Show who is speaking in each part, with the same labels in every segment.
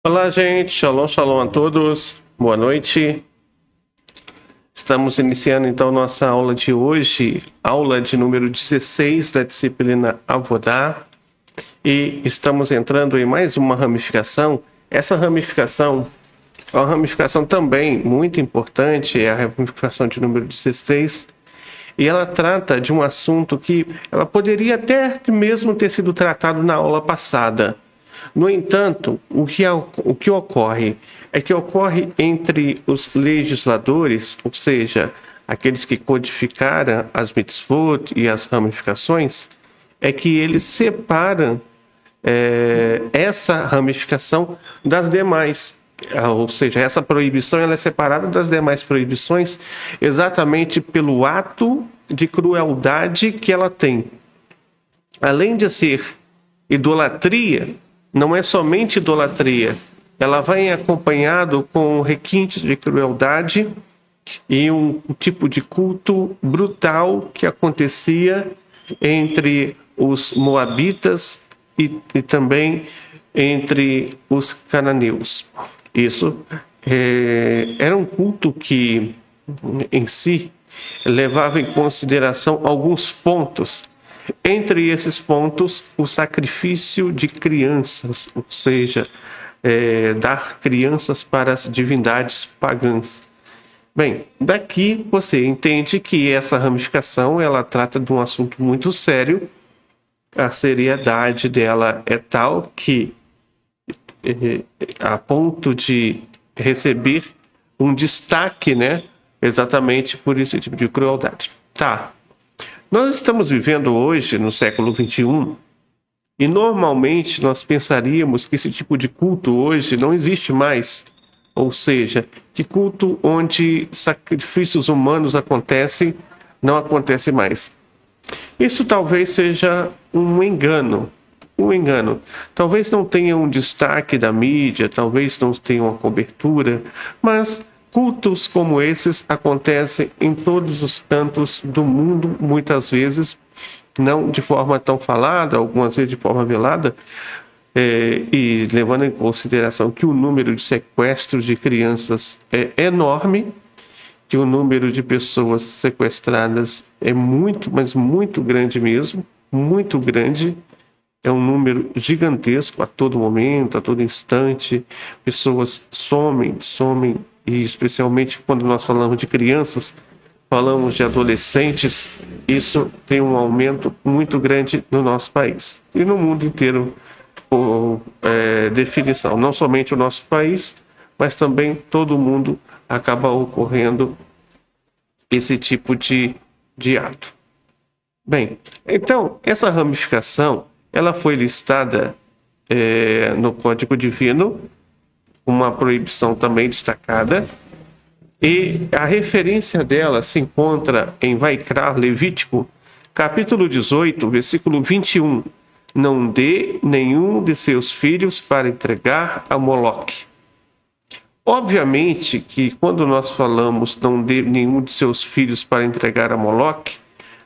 Speaker 1: Olá, gente. Shalom, shalom a todos. Boa noite. Estamos iniciando então nossa aula de hoje, aula de número 16 da disciplina Avodá. E estamos entrando em mais uma ramificação. Essa ramificação é uma ramificação também muito importante, é a ramificação de número 16. E ela trata de um assunto que ela poderia até mesmo ter sido tratado na aula passada. No entanto, o que ocorre é que ocorre entre os legisladores, ou seja, aqueles que codificaram as mitzvot e as ramificações, é que eles separam essa ramificação das demais. Ou seja, essa proibição ela é separada das demais proibições exatamente pelo ato de crueldade que ela tem. Além de ser idolatria, não é somente idolatria, ela vai acompanhado com requintes de crueldade e um tipo de culto brutal que acontecia entre os moabitas e também entre os cananeus. Isso era um culto que, em si, levava em consideração alguns pontos. Entre esses pontos, o sacrifício de crianças, ou seja, dar crianças para as divindades pagãs. Bem, daqui você entende que essa ramificação ela trata de um assunto muito sério. A seriedade dela é tal que a ponto de receber um destaque, né? Exatamente por esse tipo de crueldade. Tá. Nós estamos vivendo hoje no século XXI e normalmente nós pensaríamos que esse tipo de culto hoje não existe mais. Ou seja, que culto onde sacrifícios humanos acontecem não acontece mais. Isso talvez seja um engano. Talvez não tenha um destaque da mídia, talvez não tenha uma cobertura, mas cultos como esses acontecem em todos os cantos do mundo, muitas vezes, não de forma tão falada, algumas vezes de forma velada, e levando em consideração que o número de sequestros de crianças é enorme, que o número de pessoas sequestradas é muito, mas muito grande mesmo, muito grande. É um número gigantesco a todo momento, a todo instante. Pessoas somem, e especialmente quando nós falamos de crianças, falamos de adolescentes, isso tem um aumento muito grande no nosso país e no mundo inteiro, por definição. Não somente o nosso país, mas também todo mundo acaba ocorrendo esse tipo de ato. Bem, então, essa ramificação ela foi listada no Código Divino, uma proibição também destacada, e a referência dela se encontra em Vaikra, Levítico, capítulo 18, versículo 21. Não dê nenhum de seus filhos para entregar a Moloque. Obviamente que quando nós falamos não dê nenhum de seus filhos para entregar a Moloque,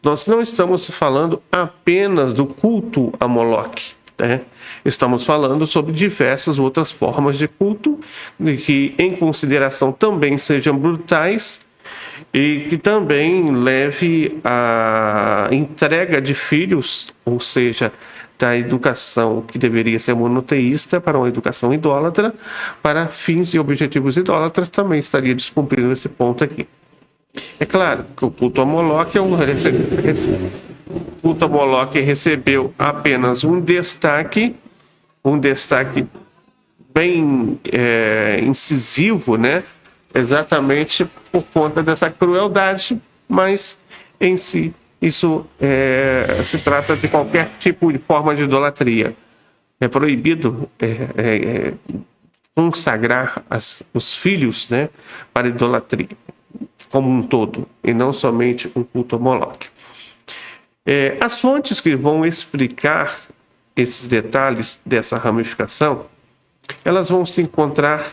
Speaker 1: nós não estamos falando apenas do culto a Moloque, né? Estamos falando sobre diversas outras formas de culto, que em consideração também sejam brutais e que também leve à entrega de filhos, ou seja, da educação que deveria ser monoteísta para uma educação idólatra, para fins e objetivos idólatras, também estaria descumprindo esse ponto aqui. É claro que o culto a Moloque recebeu apenas um destaque bem incisivo, né? Exatamente por conta dessa crueldade, mas em si isso se trata de qualquer tipo de forma de idolatria. É proibido consagrar os filhos, né, para idolatria como um todo, e não somente um culto a Moloque. As fontes que vão explicar esses detalhes dessa ramificação, elas vão se encontrar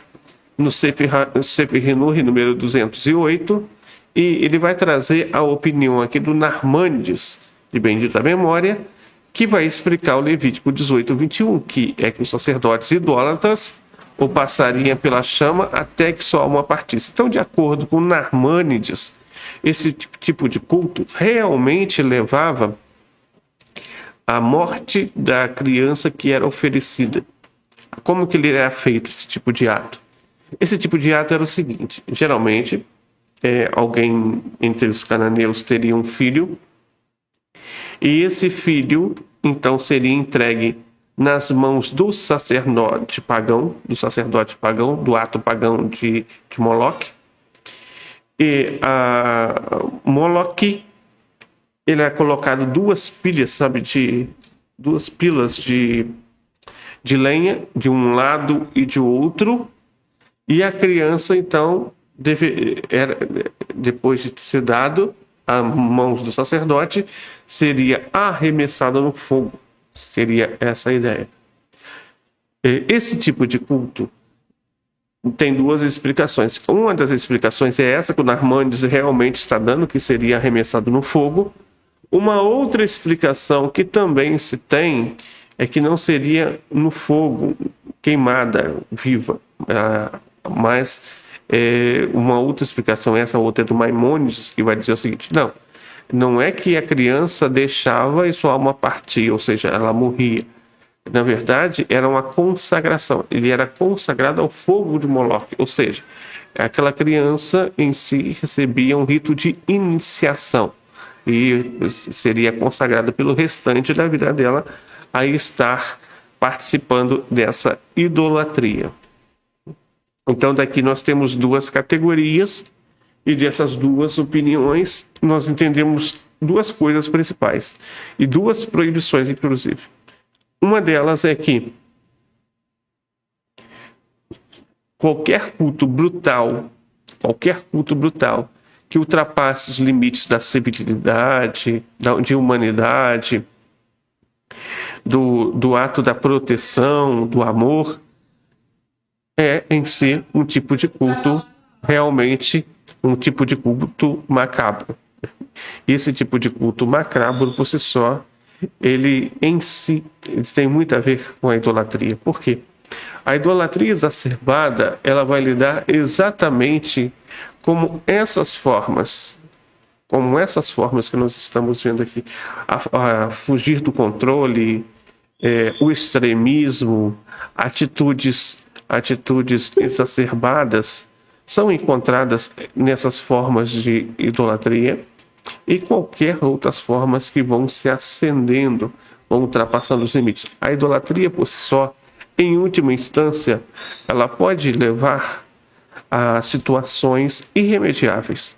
Speaker 1: no Sefer Hinur, número 208, e ele vai trazer a opinião aqui do Narmanides, de bendita memória, que vai explicar o Levítico 18, 21, que é que os sacerdotes idólatras ou passaria pela chama até que sua alma partisse. Então, de acordo com Narmânides, esse tipo de culto realmente levava à morte da criança que era oferecida. Como que ele era feito, esse tipo de ato? Esse tipo de ato era o seguinte: geralmente, alguém entre os cananeus teria um filho, e esse filho, então, seria entregue nas mãos do sacerdote pagão, do ato pagão de Moloque. E Moloque, ele é colocado duas pilas de lenha de um lado e de outro, e a criança, então, depois de ser dado às mãos do sacerdote, seria arremessada no fogo. Seria essa a ideia. Esse tipo de culto tem duas explicações. Uma das explicações é essa que o Narmânides realmente está dando, que seria arremessado no fogo. Uma outra explicação que também se tem é que não seria no fogo, queimada, viva. Mas uma outra explicação, essa outra é do Maimônides, que vai dizer o seguinte: não é que a criança deixava e sua alma partia, ou seja, ela morria. Na verdade, era uma consagração. Ele era consagrado ao fogo de Moloque, ou seja, aquela criança em si recebia um rito de iniciação e seria consagrada pelo restante da vida dela a estar participando dessa idolatria. Então, daqui nós temos duas categorias, e dessas duas opiniões nós entendemos duas coisas principais e duas proibições, inclusive. Uma delas é que qualquer culto brutal que ultrapasse os limites da civilidade, de humanidade, do ato da proteção, do amor, é em si um tipo de culto, realmente um tipo de culto macabro. Esse tipo de culto macabro, por si só, ele tem muito a ver com a idolatria. Por quê? A idolatria exacerbada, ela vai lidar exatamente como essas formas que nós estamos vendo aqui, a fugir do controle, o extremismo, atitudes exacerbadas são encontradas nessas formas de idolatria e qualquer outras formas que vão se ascendendo, vão ultrapassando os limites. A idolatria por si só, em última instância, ela pode levar a situações irremediáveis.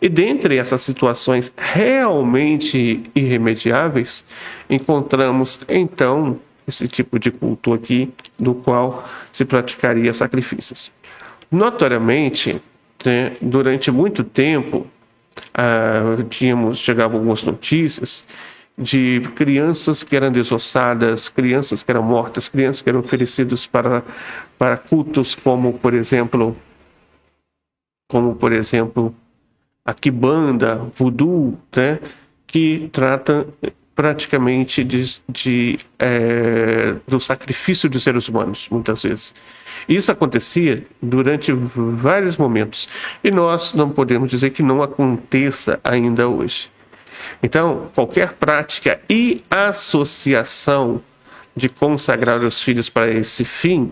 Speaker 1: E dentre essas situações realmente irremediáveis, encontramos então esse tipo de culto aqui, do qual se praticaria sacrifícios. Notoriamente, durante muito tempo, chegavam algumas notícias de crianças que eram desossadas, crianças que eram mortas, crianças que eram oferecidas para cultos como, por exemplo, a quimbanda, voodoo, que trata praticamente do sacrifício de seres humanos, muitas vezes. Isso acontecia durante vários momentos, e nós não podemos dizer que não aconteça ainda hoje. Então, qualquer prática e associação de consagrar os filhos para esse fim,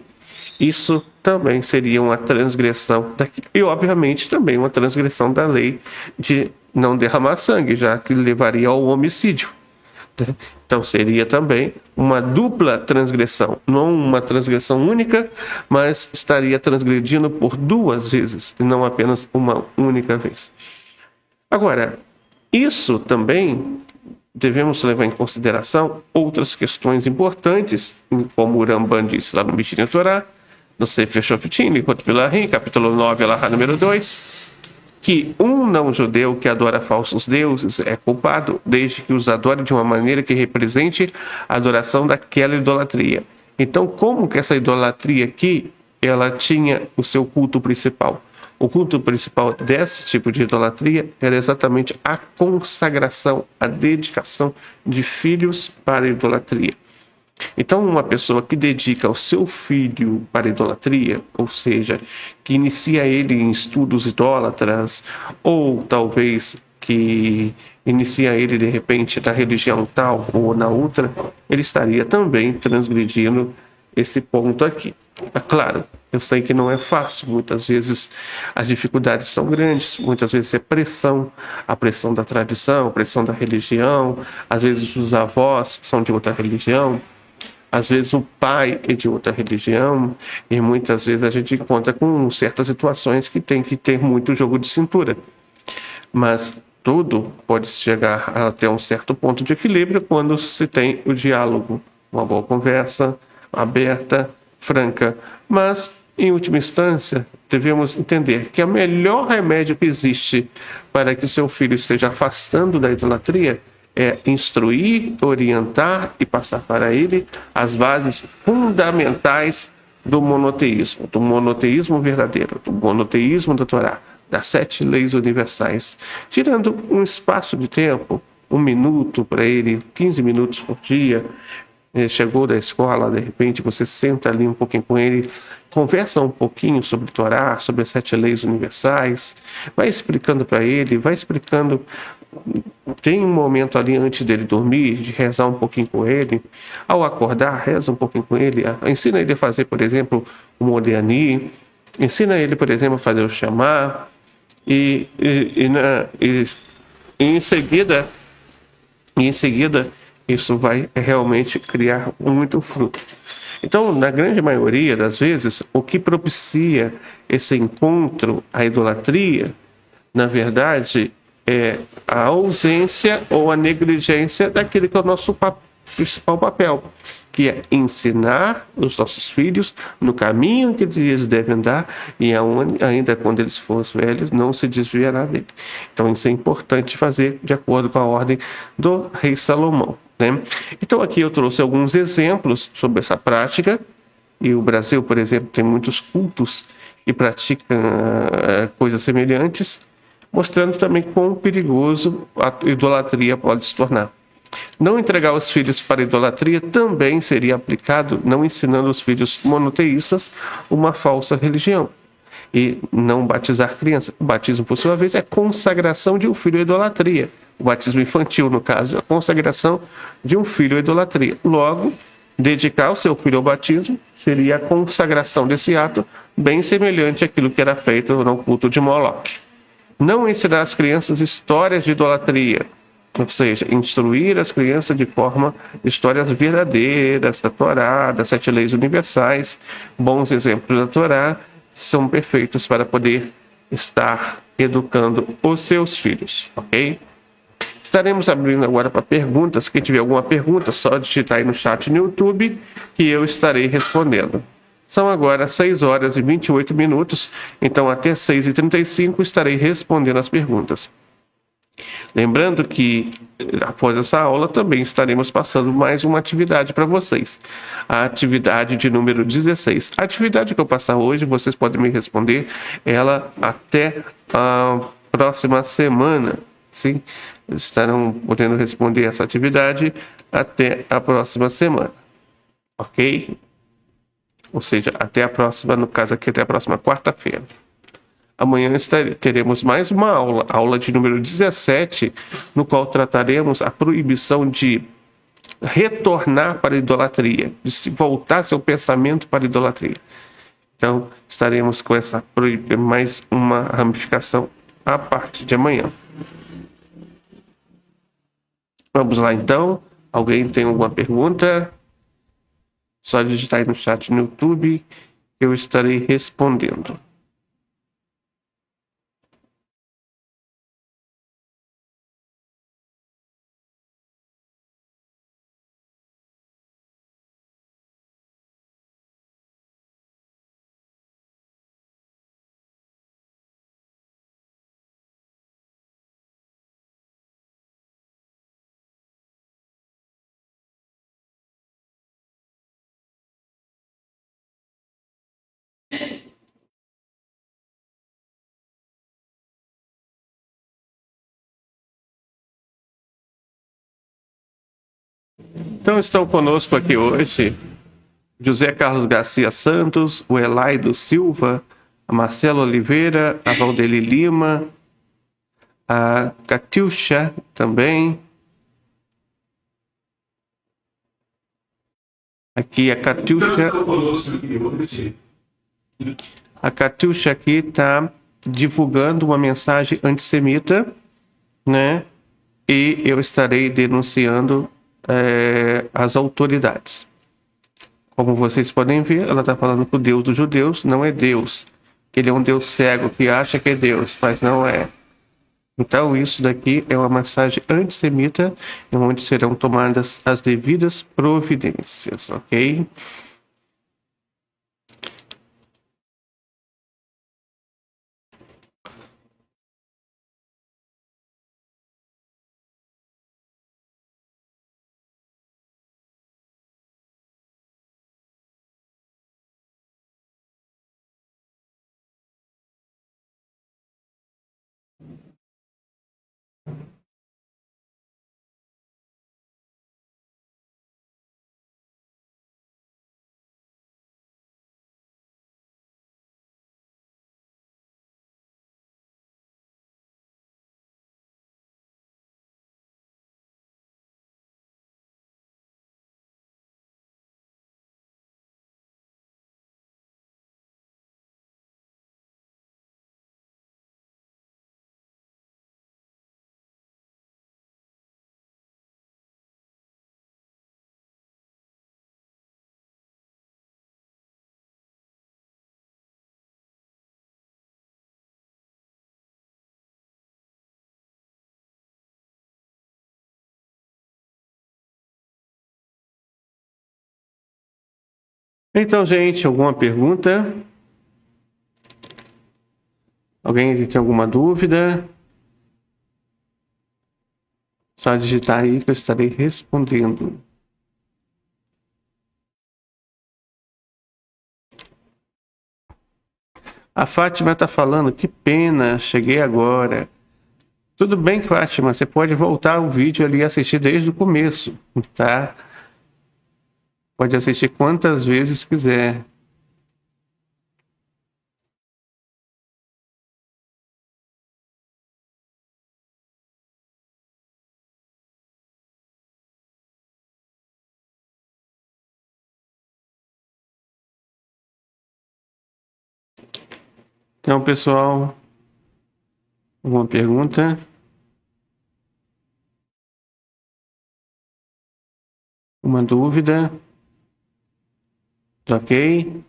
Speaker 1: isso também seria uma transgressão e, obviamente, também uma transgressão da lei de não derramar sangue, já que levaria ao homicídio. Então seria também uma dupla transgressão, não uma transgressão única, mas estaria transgredindo por duas vezes, e não apenas uma única vez. Agora, isso também devemos levar em consideração outras questões importantes, como o Ramban disse lá no Mishneh Torah, no Sefer Shoftim, Likut Pilahim, capítulo 9, alahá número 2, que um não-judeu que adora falsos deuses é culpado, desde que os adore de uma maneira que represente a adoração daquela idolatria. Então, como que essa idolatria aqui, ela tinha o seu culto principal? O culto principal desse tipo de idolatria era exatamente a consagração, a dedicação de filhos para a idolatria. Então, uma pessoa que dedica o seu filho para a idolatria, ou seja, que inicia ele em estudos idólatras, ou talvez que inicia ele de repente na religião tal ou na outra, ele estaria também transgredindo esse ponto aqui. É claro, eu sei que não é fácil, muitas vezes as dificuldades são grandes, muitas vezes é pressão, a pressão da tradição, a pressão da religião, às vezes os avós são de outra religião, às vezes o pai é de outra religião, e muitas vezes a gente encontra com certas situações que tem que ter muito jogo de cintura. Mas tudo pode chegar até um certo ponto de equilíbrio quando se tem o diálogo, uma boa conversa, aberta, franca. Mas, em última instância, devemos entender que o melhor remédio que existe para que o seu filho esteja afastando da idolatria é instruir, orientar e passar para ele as bases fundamentais do monoteísmo verdadeiro, do monoteísmo da Torá, das 7 leis universais, tirando um espaço de tempo, 1 minuto para ele, 15 minutos por dia. Ele chegou da escola, de repente você senta ali um pouquinho com ele, conversa um pouquinho sobre Torá, sobre as 7 leis universais, vai explicando para ele, vai explicando. Tem um momento ali antes dele dormir, de rezar um pouquinho com ele. Ao acordar, reza um pouquinho com ele. Ensina ele a fazer, por exemplo, o Modéani. Ensina ele, por exemplo, a fazer o chamar. E em seguida, isso vai realmente criar muito fruto. Então, na grande maioria das vezes, o que propicia esse encontro, a idolatria, na verdade, é a ausência ou a negligência daquele que é o nosso principal papel, que é ensinar os nossos filhos no caminho que eles devem andar e ainda quando eles forem velhos, não se desviará dele. Então, isso é importante fazer de acordo com a ordem do rei Salomão, né? Então, aqui eu trouxe alguns exemplos sobre essa prática. E o Brasil, por exemplo, tem muitos cultos que praticam coisas semelhantes, mostrando também quão perigoso a idolatria pode se tornar. Não entregar os filhos para a idolatria também seria aplicado não ensinando os filhos monoteístas uma falsa religião. E não batizar criança. O batismo, por sua vez, é consagração de um filho à idolatria. O batismo infantil, no caso, é a consagração de um filho à idolatria. Logo, dedicar o seu filho ao batismo seria a consagração desse ato, bem semelhante àquilo que era feito no culto de Moloque. Não ensinar às crianças histórias de idolatria, ou seja, instruir as crianças de forma histórias verdadeiras da Torá, das 7 leis universais, bons exemplos da Torá, são perfeitos para poder estar educando os seus filhos, ok? Estaremos abrindo agora para perguntas. Quem tiver alguma pergunta, só digitar aí no chat no YouTube que eu estarei respondendo. São agora 6 horas e 28 minutos, então até 6h35 estarei respondendo as perguntas. Lembrando que após essa aula também estaremos passando mais uma atividade para vocês. A atividade de número 16. A atividade que eu passar hoje, vocês podem me responder ela até a próxima semana. Sim? Estarão podendo responder essa atividade até a próxima semana. Ok? Ou seja, até a próxima, no caso aqui, até a próxima quarta-feira. Amanhã teremos mais uma aula, aula de número 17, no qual trataremos a proibição de retornar para a idolatria, de se voltar seu pensamento para a idolatria. Então, estaremos com essa mais uma ramificação a partir de amanhã. Vamos lá, então. Alguém tem alguma pergunta? Só digitar aí no chat no YouTube, eu estarei respondendo. Então estão conosco aqui hoje José Carlos Garcia Santos, o Elaido Silva, a Marcela Oliveira, a Valdeli Lima, a Catiuxa também. Aqui a Catiuxa. A Catiuxa aqui está divulgando uma mensagem antissemita, né? E eu estarei denunciando as autoridades. Como vocês podem ver, ela está falando que o Deus dos judeus não é Deus. Que ele é um Deus cego que acha que é Deus, mas não é. Então, isso daqui é uma mensagem antissemita, onde serão tomadas as devidas providências, ok? Então, gente, alguma pergunta? Alguém tem alguma dúvida? Só digitar aí que eu estarei respondendo. A Fátima está falando, que pena, cheguei agora. Tudo bem, Fátima, você pode voltar o vídeo ali e assistir desde o começo, tá? Pode assistir quantas vezes quiser. Então, pessoal, alguma pergunta? Uma dúvida? Tá ok?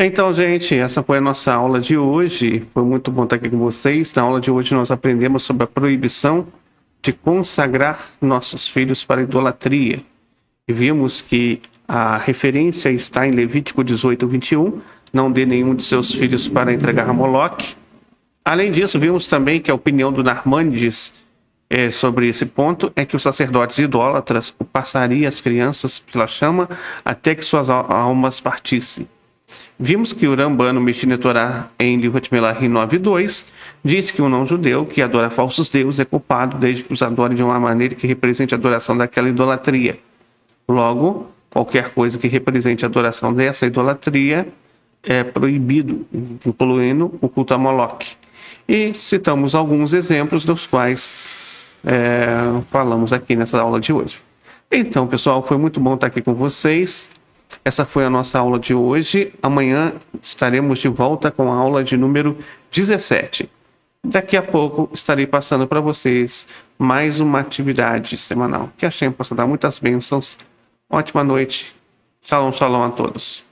Speaker 1: Então, gente, essa foi a nossa aula de hoje. Foi muito bom estar aqui com vocês. Na aula de hoje nós aprendemos sobre a proibição de consagrar nossos filhos para a idolatria. E vimos que a referência está em Levítico 18, 21. Não dê nenhum de seus filhos para entregar a Moloque. Além disso, vimos também que a opinião do Narmânides sobre esse ponto é que os sacerdotes idólatras passariam as crianças pela chama até que suas almas partissem. Vimos que o Rambam no Mishneh Torah, em Lichot Melachim 9.2, diz que o não-judeu que adora falsos deuses é culpado desde que os adore de uma maneira que represente a adoração daquela idolatria. Logo, qualquer coisa que represente a adoração dessa idolatria é proibido, incluindo o culto a Moloque. E citamos alguns exemplos dos quais falamos aqui nessa aula de hoje. Então, pessoal, foi muito bom estar aqui com vocês. Essa foi a nossa aula de hoje. Amanhã estaremos de volta com a aula de número 17. Daqui a pouco estarei passando para vocês mais uma atividade semanal. Que a Hashem possa dar muitas bênçãos. Ótima noite. Shalom, shalom a todos.